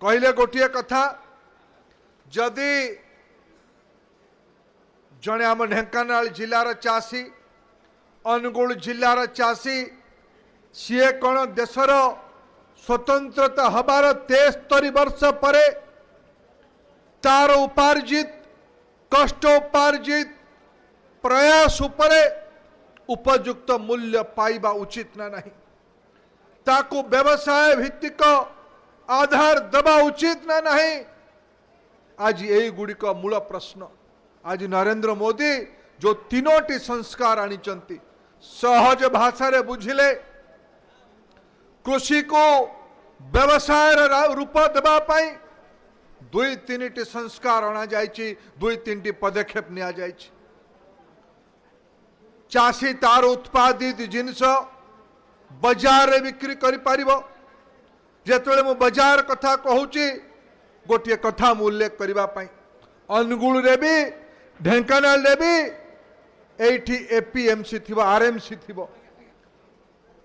कहले गोटे कथा जदि जड़े आम ढेंकानाल जिलार चाषी अनुगुल जिलार चाषी सी कौन देशर स्वतंत्रता हबार 73 वर्ष परे तार उपार्जित कष्ट उपार्जित प्रयास उपरे उपयुक्त मूल्य पाइबा उचित ना नहीं ताकू व्यवसाय भित्तिक आधार दबा उचित ना नहीं। आज यही गुड़िक मूल प्रश्न आज नरेंद्र मोदी जो तीनोटी संस्कार आनिचंती सहज भाषा रे बुझिले कृषि को व्यवसाय रूप देबा पाई दुई तीन संस्कार अणा जाइछि दुई तीन पदक्षेप निया जाइछि। चाषी तार उत्पादित जिनस बाजार रे बिक्री करि पारिबो। जेतले मु बाजार कथा कहूची गोटे कथा मु उल्लेख करबा पाई अनुगुल रे भी ढेंकानाल रे भी एठी एपीएमसी थिबो आरएमसी थिबो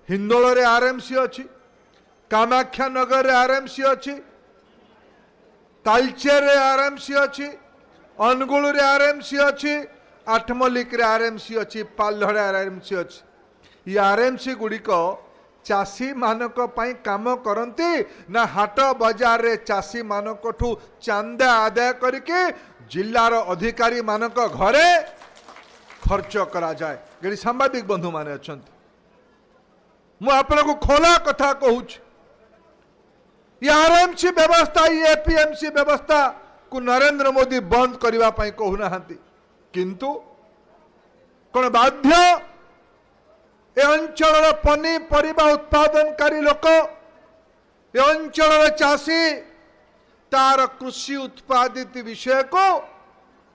हिंदोल रे आरएमसी अछि कामाख्या नगर रे आरएमसी अछि तालचेर रे आरएमसी अछि अनुगुल रे आरएमसी अछि आठमल्लिक रे आरएमसी अछि पालहड़ आरएमसी अछि। ये आरएमसी गुड़िक चाषी मानक पई काम करती ना हाट बाजार रे चाषी मानकठू चांदा आदाय करके जिलार अधिकारी मानक घरे खर्च करा जाए। गड़ी सांबादिक बंधु माने अछंती मु आपनको खोला कथा कहूछ ये आरएमसी व्यवस्था ये एपीएमसी व्यवस्था को नरेंद्र मोदी बंद करबा पई कहू नाहंती किंतु कोन बाध्य ए अंचल पनीपरिबा उत्पादनकारी लोक ए अंचल चाषी तार कृषि उत्पादित विषय को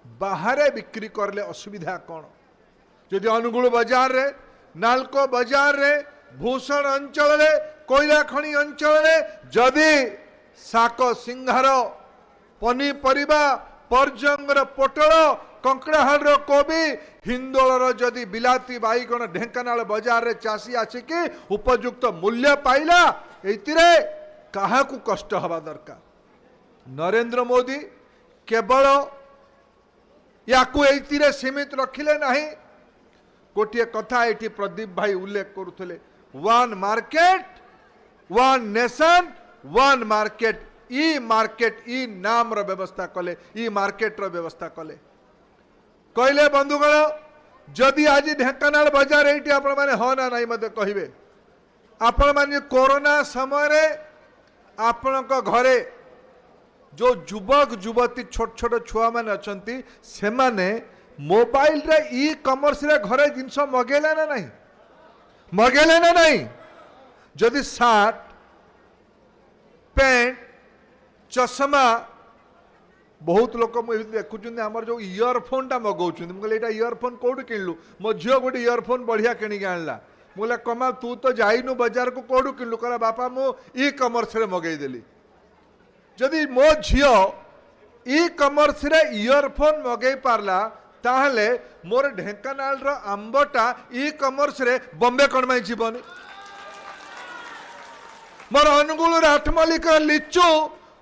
बाहर बिक्री करले असुविधा कौन जदि अनुगुल बाजार रे नालको बाजार रे भूषण अंचल रे कोयला खनि अंचल रे जदि शाक सिंहार पनीपरिबा परजंगर पोटल कंकड़ाहाड़ कोबी हिंदोलर जदि बिलाती बाईगण ढेंकानाल बाजार रे चाषी आसिकी उपयुक्त मूल्य पाइला एतिरे काहाकू कष्ट हवा दरकार। नरेंद्र मोदी केवल याकू एतिरे सीमित रखिले नहीं गोटे कथा एटी प्रदीप भाई उल्लेख करुले one market one nation one market ई नाम रो व्यवस्था कले ई मार्केट रो व्यवस्था कले कहले बंधुगण जदि आज ढेंकानाल बाजार एटी आपण माने हो ना नहीं मते कहिबे आपण माने कोरोना समय रे आपणक घरे जो युवक युवती छोट छोट छुआ मैंने अच्छी से माने मोबाइल रे ई कमर्स रे घरे जिनस मगेले ना नहीं जदि सार्ट पैंट चश्मा बहुत लोक देखुं आमर जो इयरफोन टा मगाऊँ मुझे यहाँ इयरफोन कौटू किणलु मो झील गोटे इयरफोन बढ़िया किणिक आणला मुझे कमा तू तो जाइनु बाजार को कौटू किणलु कहला बापा मु ई कमर्स रे मगेदेली जदि मो झियो ई कमर्स रे इयरफोन मगै पारला ताहले मोर ढेंकानाल रो आंबटा ई कमर्स रे बॉम्बे कौन में जीवनी मोर अनुगुल रे आठमल्लिक लिचु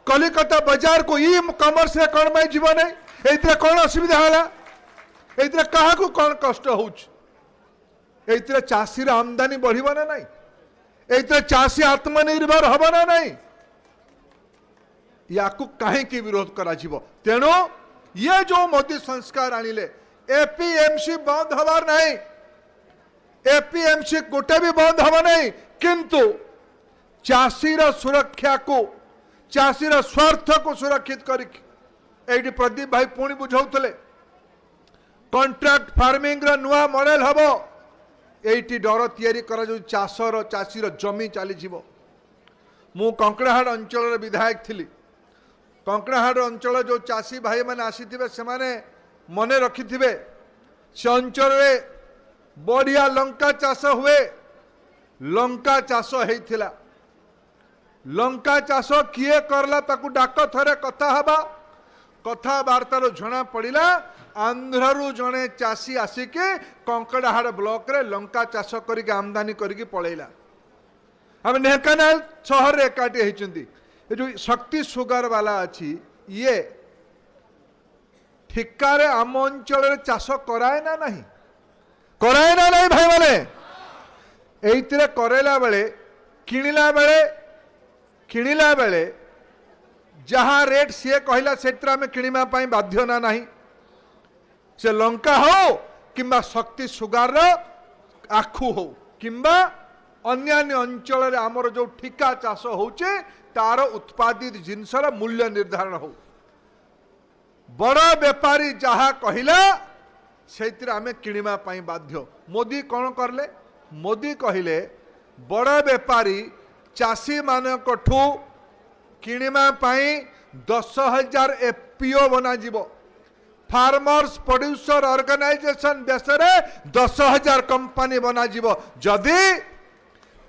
कलिकता बाजार को ई कमर्स रे कौन में जीवन एइतरे कौन असुविधा होला एइतरे काहाकू कौन कष्ट होउछ एइतरे चाषी रे आमदानी बढ़िबो ना नहीं एइतरे चाषी आत्मनिर्भर हबो ना नहीं याकू कहीं विरोध करा जीवो तेणु ये जो मोदी संस्कार आनिले एपीएमसी बंद हबार नहीं एपीएमसी गोटे भी बंद हबा नहीं किंतु चाषीर सुरक्षा को चाषीर स्वार्थ को सुरक्षित करी प्रदीप भाई पुणी बुझाउतले कॉन्ट्रैक्ट फार्मिंग रा नुआ मॉडल हबो एठी डर तैयारी करा जो चाषर चाषीर जमी चली जीवो मु कंकड़ाहाड़ अंचल रे विधायक थिली कंकड़ाहाड़ अंचल जो चाषी भाई मैंने आसीथिबे से माने मने रखिथिबे से अंचल रे बढ़िया लंका चाष हुए लंका चाष हेइथिला लंका चाष किए करला ताकू डाक थरे कथा हबा कथबार्तार जना पड़ा आंध्रु जड़े चाषी आसिके कंकड़ाहाड़ ब्लॉक रे लंका चाष करके आमदानी करके पलैला आम ढेंकानाल सहर रे एकाठी होती ये जो शक्ति सुगर वाला अच्छी ये ठिकारे आम अंचल चाष कराए ना नहीं कराए ना नहीं भाई मैंने ये करेला बेले किणिला बेले जहाँ रेट सी कहला से आम किणवा बाध्य ना नहीं से लंका हो किंबा शक्ति सुगार आखु हो किंबा अन्यान्य अंचल आमर जो ठिका चाष होचे तार उत्पादित जिनसर मूल्य निर्धारण हो बड़ बेपारी जहाँ कहला से आम किणवा बाध्य मोदी कौन करले मोदी कहले बड़ बेपारी चाषी मानकठू किणवा 10,000 एफपीओ बना जीवो फार्मर्स प्रोड्यूसर ऑर्गेनाइजेशन देश में 10,000 कंपनी बना जीवो जदि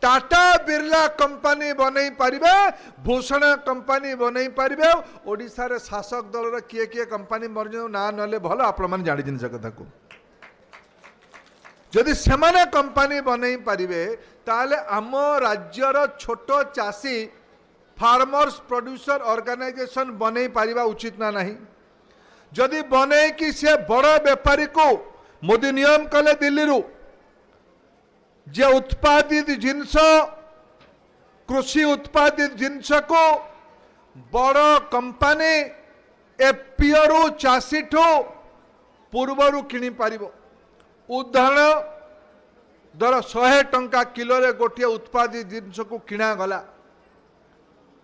टाटा बिरला कंपनी बनई पारिबे भूषण कंपनी बनई पारिबे ओडिशा रे शासक दल रे किए किए कंपनी मर ना नले भल आपण मन जानि जिन कथा को जदि सेमाने कंपनी बनई पारिबे ताले आम राज्यर छोट चाषी फार्मर्स प्रोड्यूसर ऑर्गेनाइजेशन बनई पारिबा उचित ना नहीं जदि बने कि से बड़ बेपारी को मोदी नियम कले दिल्ली रु जे उत्पादित जिनस कृषि उत्पादित जिनस को बड़ कंपनी एफपीओ रु चाषी ठू पूर्वर किणी पारिबो उदाहरण दर 100 टंका किलो रे गोटे उत्पादित जिनस को किणा गला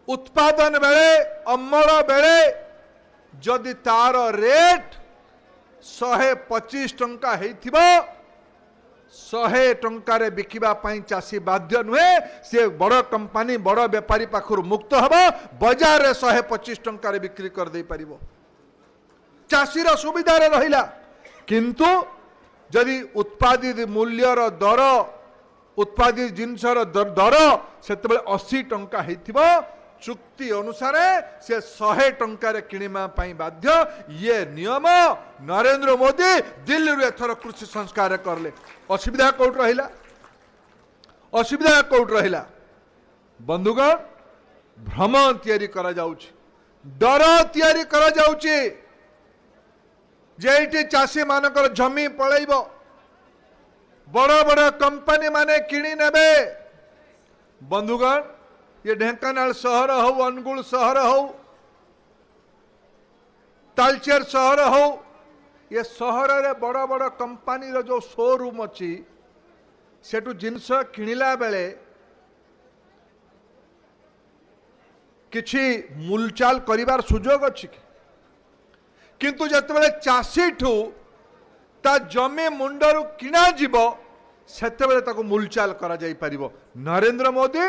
उत्पादन बेले अमल बेले जदि तार रेट 125 टंका हेथिबो 100 टंका रे बिकिबा पई चासी बाध्य नुहे से बड़ कंपनी बड़ व्यापारी पाखर मुक्त हबो बाजार रे 125 टंका रे बिक्री कर दे परिबो चासी रो सुविधा रे रहिला किंतु जदि उत्पादित मूल्यर दर उत्पादित जिनसर दर सेतबे 80 टंका हेथिबो चुक्ति अनुसार से 100 टंका रे किणिमा पई बाध्य ये नियम नरेंद्र मोदी दिल्ली रे एथर कृषि संस्कार करले असुविधा कोट रहिला बंधुगण भ्रम तैयारी करा जाउची डर तैयारी करा जाउची जेठी चाषी मानकर जमी पळैबो बड़ बड़ कंपनी माने किणी नेबे बंधुगण ये ढेंकानाल सहर हो अनुगुल सहर हो तालचेर सहर हो ये सहर रे बड़ बड़ कंपनी रो जो शोरूम अच्छी सेठू जिनस किणिला बेले किछि मूलचाल करिवार सुजोग अछि किंतु जतबेले चाषी ठू ता जमी मुंडरू किणा जीव सेतेबेले ताको मूलचाल करा जाई परिबो नरेंद्र मोदी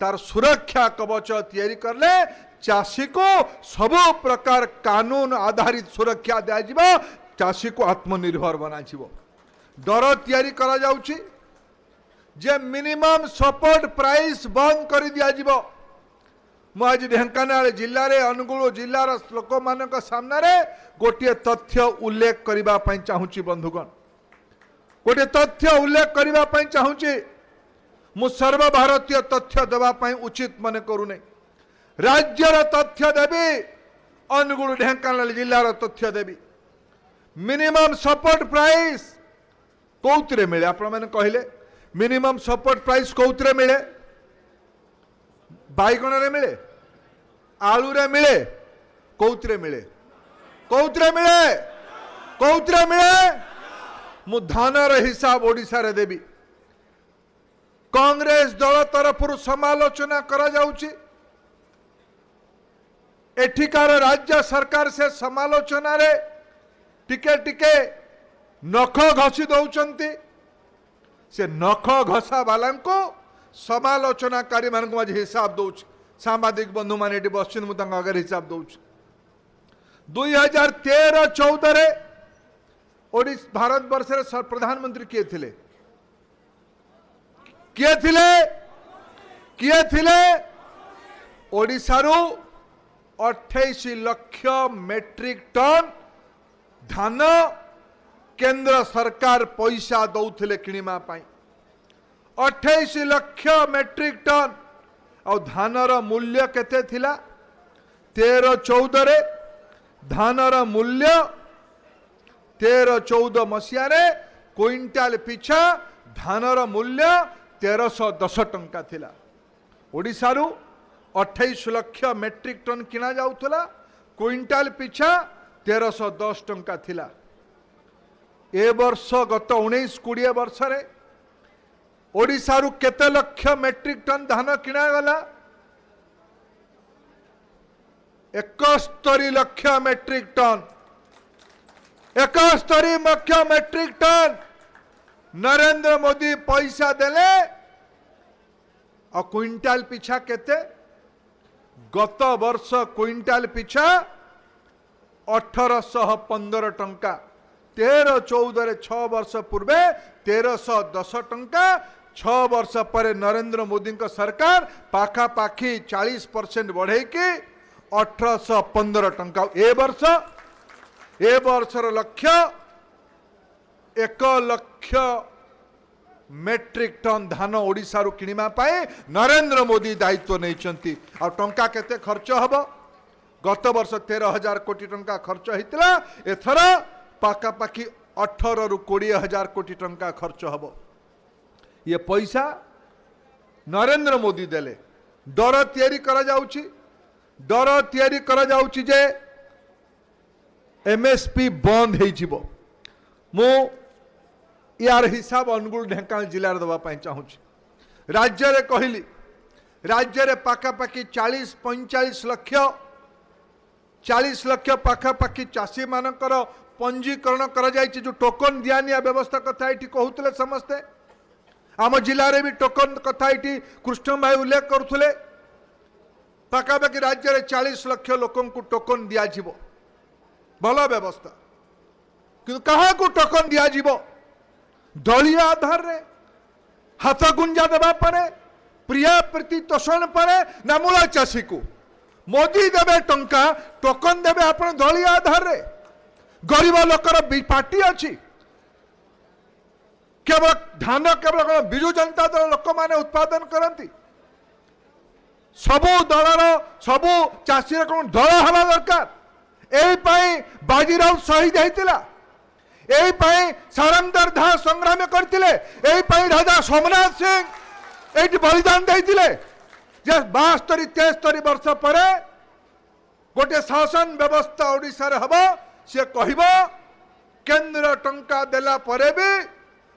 तार सुरक्षा कवच तैयारी करले चाषी को सब प्रकार कानून आधारित सुरक्षा दिया जीव चाषी को आत्मनिर्भर बना जीव डर तैयारी करा जाउची जे मिनिमम सपोर्ट प्राइस बंद कर दिया जीव मु आज ढेंकानाल जिल्ला रे अनुगुल जिल्लार लोक मानक सामने रे गोटे तथ्य उल्लेख करबा पई चाहूची बंधुगण गोटे तथ्य उल्लेख करबा पई चाहूची मु सर्वभारतीय तथ्य देवा पई उचित मन करूने राज्यर तथ्य देवी अनुगुल ढेंकानाल जिल्लार तथ्य देवी मिनिमम सपोर्ट प्राइस कौतरे मिले आपण माने कहले मिनिमम सपोर्ट प्राइस कौतरे मिले बाइगण रे मिले आलू रे मिले कौतरे मिले कौतरे मिले कौतरे मिले मु धान रे हिसाब ओडिसा रे देवी कांग्रेस दल तरफ समालोचना करा जाउची एठिकार राज्य सरकार से समालोचना रे टिके टिके नख घसी दौचंती से नख घसा वाला को समालोचनाकारी मान आज हिसाब दौच सांबादिक बंधु मान बस मुझे हिसाब दौच 2013-14 भारत वर्ष प्रधानमंत्री किए थिले किए थिले किए थिले ओडिशारू 28 लाख मेट्रिक टन धान केंद्र सरकार पैसा दौथिले किणिमा पाई 28 लाख मेट्रिक टन और धानर मूल्य केते थिला 13-14 रे धानर मूल्य 13-14 मसीह रे क्विंटाल पिछा धानर मूल्य 1310 टंका थिला। ओडिशा रु 28 लाख मेट्रिक टन किना जाउथला क्विंटाल पिछा 1310 टंका थिला। ए वर्ष गत 19-20 वर्ष रे ओडिशा रु केते लक्ष मेट्रिक टन धान किना गला 71 lakh metric ton 71 lakh metric ton Narendra Modi पैसा देले और क्विंटाल पिछा केते गत वर्ष क्विंटाल पिछा 1815 टंका 13-14 रे 6 वर्ष पूर्वे 1310 टंका 6 वर्ष पर नरेंद्र मोदी का सरकार पाखापाखि 40% बढ़े कि 1815 टंका। ए वर्षर लक्ष्य 1 लाख मेट्रिक टन धान ओडिशा रु किनिमा पाए नरेंद्र मोदी दायित्व नहीं और टंका केते खर्च हबो गत वर्ष 13,000 कोटी टंका खर्च होता एथर पाखापाखि 18 रु 20,000 कोटी टंका खर्च हबो। ये पैसा नरेंद्र मोदी देले डर तैयारी करा जाउची जे एमएसपी बंद हो जिवो। मु यार हिसाब अनुगुल ढेंकानाल जिले में दवाई चाहूँगी। राज्य रे कहली राज्य रे पाखापाखि 40-45 लाख 40 लाख पाखापाखि चाषी मानकर पंजीकरण करा जायछि जो टोकन दियानिया व्यवस्था कथा ये कहते समस्ते आम जिले में भी टोकन कथा ये कृष्ण भाई उल्लेख करुले पाखापाखि राज्य में 40 लाख लोक टोकन दिज्व भल व्यवस्था कि क्या टोकन दिज्व दलीय आधार रे हाथ गुंजा देवा परे प्रिया प्रीति तोषण परे ना मूला चाषी को मोदी देवे टंका टोकन देवे आपण दलीय आधार रे गरीब लोकर पार्टी अच्छी केवल धान केवल बिजु जनता दल लोक माने उत्पादन करती सबू दलर सबू चाषी कौन दल हवा दरकार यही बाजीराव शहीद होता यही सारंगधर धा संग्राम करते राजा सोमनाथ सिंह ये बलिदान देते 72-73 वर्ष पर गोटे शासन व्यवस्था ओडिशा रे हबो से कहब केंद्र टंका देला परे भी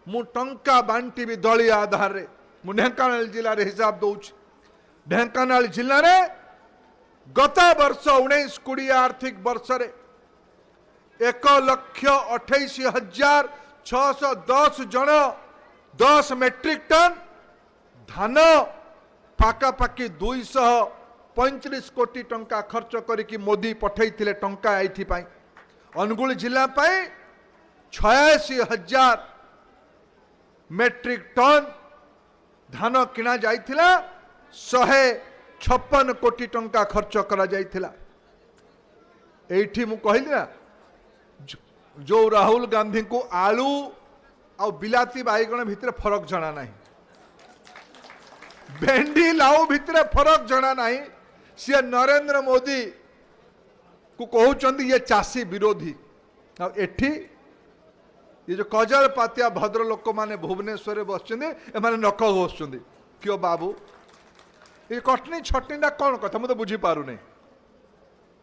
मु टंका बांटी भी दलीय आधार रे मु ढेंकानाल जिले रे हिसाब दउछ। ढेंकानाल जिले रे गत वर्ष 19-20 आर्थिक वर्ष रे 1,28,610 जन 10 मेट्रिक टन धान पाखापाखि 235 कोटी टंका खर्च करिकी मोदी पठैथिले टंका एथि पाई अनुगुल जिला पाई 86,000 मेट्रिक टन धान किना जाइथिला 156 कोटी टंका खर्च करा जाइथिला। एठी मु कहली ना जो राहुल गांधी को आलू और बिलाती बाईगण भितर फरक जना नहीं भेंडी लाऊ भितर फरक जना नहीं सी नरेंद्र मोदी को कहते ये चाषी विरोधी और एठी ये जो कजर पातिया भद्र लोक माने भुवनेश्वर बस नक घोषुच्च क्यों बाबू ये कटनी छटनी कौन कथा मुझे बुझी पार नहीं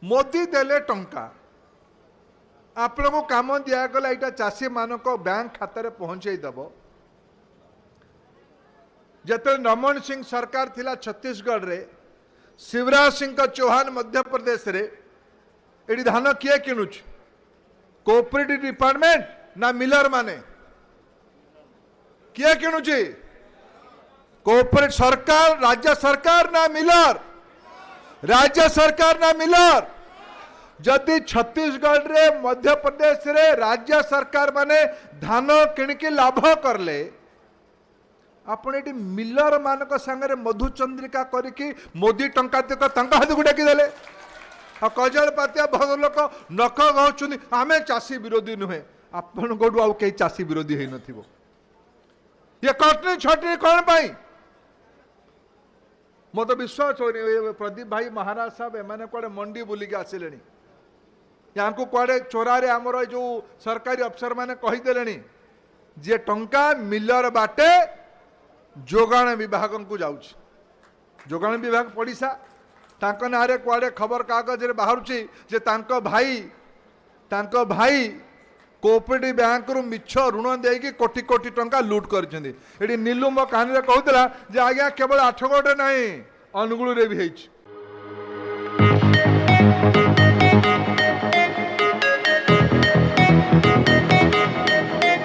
मोदी देले टंका आपण को काम दिगला यहाँ चाषी मान बैंक खाता रे पहुँचईदेव जिते रमन सिंह सरकार थिला छत्तीसगढ़ रे शिवराज सिंह चौहान मध्य प्रदेश रे एडी धान किए किणुच कोऑपरेटिव डिपार्टमेंट ना मिलर माने किए किणुची कोऑपरेट सरकार राज्य सरकार ना मिलर राज्य सरकार ना मिलर जदि छत्तीसगढ़ रे मध्य प्रदेश रे राज्य सरकार माने धान किणकी लाभ करले आपण एटी मिलर मानक संगे मधुचंद्रिका करिकी मोदी टंका तक हाथ को डाकी देले कजल पातिया भद्र लोक नख गाँचुनी आमे चाषी विरोधी नुहे आपण गोडू आउ कई चाषी विरोधी है नथिबो ये कटनी छटनी कौन पाई मत विश्वास हो प्रदीप भाई महाराज साहब एम कड़े मंडी बुलिक आसिले या कड़े चोरारे आमर जो सरकारी अफसर मैंने कहीदे जे टंका मिलर बाटे जोगाण विभाग को जाऊँ जोगाण विभाग पड़िशा तांको नारे कुआडे खबर कागज रे बाहरुची जे तांको भाई कोऑपरेटिव बैंक रु मिछ ऋण देकी कोटी कोटी टंका लूट करछन्ती एडी नीलू मो कहानी रे कहूतला जे आज्ञा केवल 8 गोटे नहीं अनुगुल रे भी हेछि।